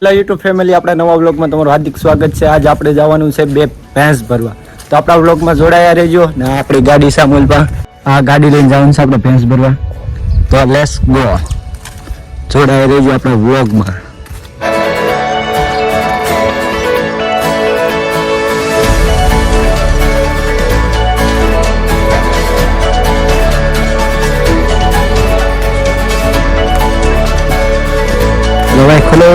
Hello YouTube family, આપણા નવા વ્લોગમાં તમારું હાર્દિક સ્વાગત છે. આજ આપણે જવાનું છે બે ભેંસ ભરવા, તો આપણા વ્લોગમાં જોડાયા રહેજો. ને આપણી ગાડી સામુલમાં આ ગાડી લઈને જવાનું છે આપણે ભેંસ ભરવા, તો લેટ્સ ગો. જોડાયા રહેજો આપણા વ્લોગમાં. ભાઈ ખોલો.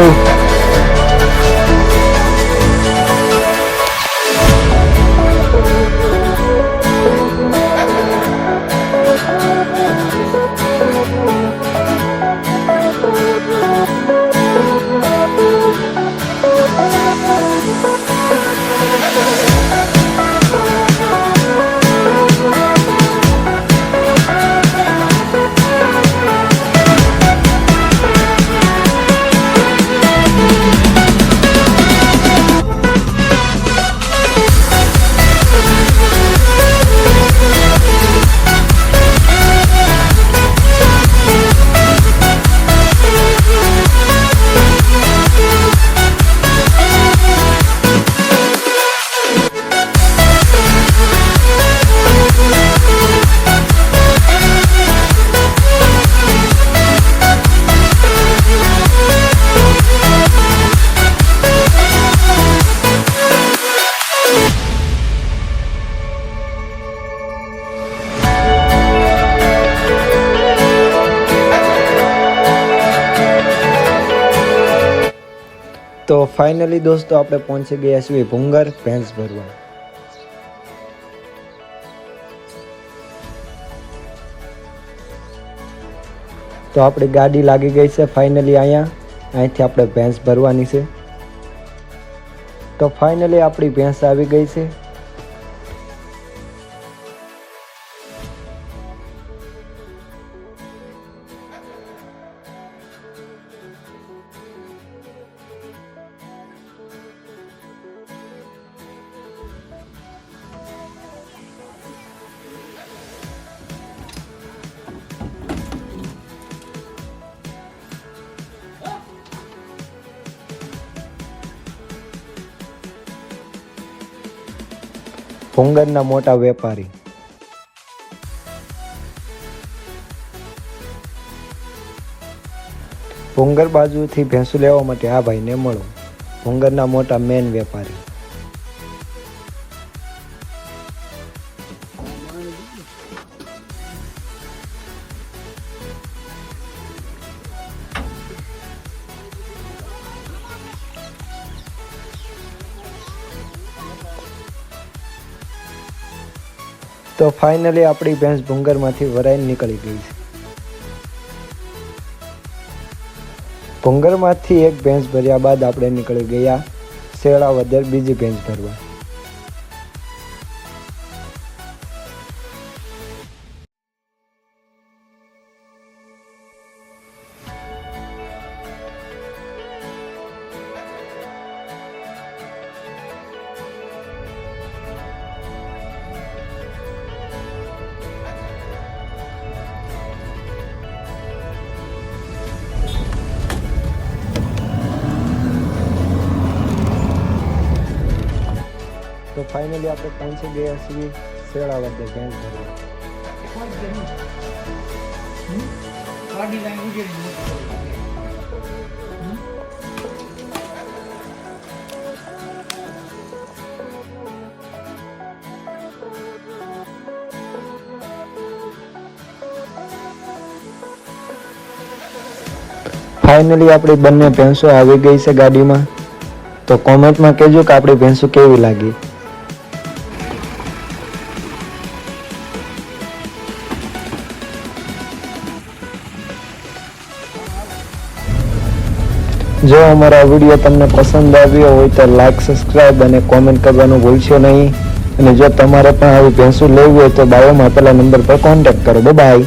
તો ફાઇનલી દોસ્તો આપણે પહોંચી ગયા છીએ ભુંગર ભેંસ ભરવા. તો આપણી ગાડી લાગી ગઈ છે ફાઇનલી અહીંયાથી આપણે ભેંસ ભરવાની છે. તો ફાઇનલી આપણી ભેંસ આવી ગઈ છે. ભુંગરના મોટા વેપારી. ભુંગર બાજુથી ભેંસુ લેવા માટે આ ભાઈને મળો. ભુંગરના મોટા મેન વેપારી. તો ફાઇનલી આપણી ભેંસ ભુંગરમાંથી વરાઈને નીકળી ગઈ છે. ભુંગરમાંથી એક ભેંસ ભર્યા બાદ આપણે નીકળી ગયા શેળાવદર બીજી ભેંસ ભરવા. તો ફાઇનલી આપણે પહોંચી ગયા છીએ શેળાવદર ભેંસ ભરવા. ફાઇનલી આપણી બંને ભેંસો આવી ગઈ છે ગાડીમાં. તો કોમેન્ટમાં કહેજો કે આપણી ભેંસો કેવી લાગી. જો અમારો વિડીયો તમને પસંદ આવ્યો હોય તો લાઈક, સબસ્ક્રાઈબ અને કોમેન્ટ કરવાનું ભૂલશો નહીં. અને જો તમારે પણ આવી ભેંસું લેવી હોય તો બાયોમાં આપેલા નંબર પર કોન્ટેક્ટ કરો. બાય.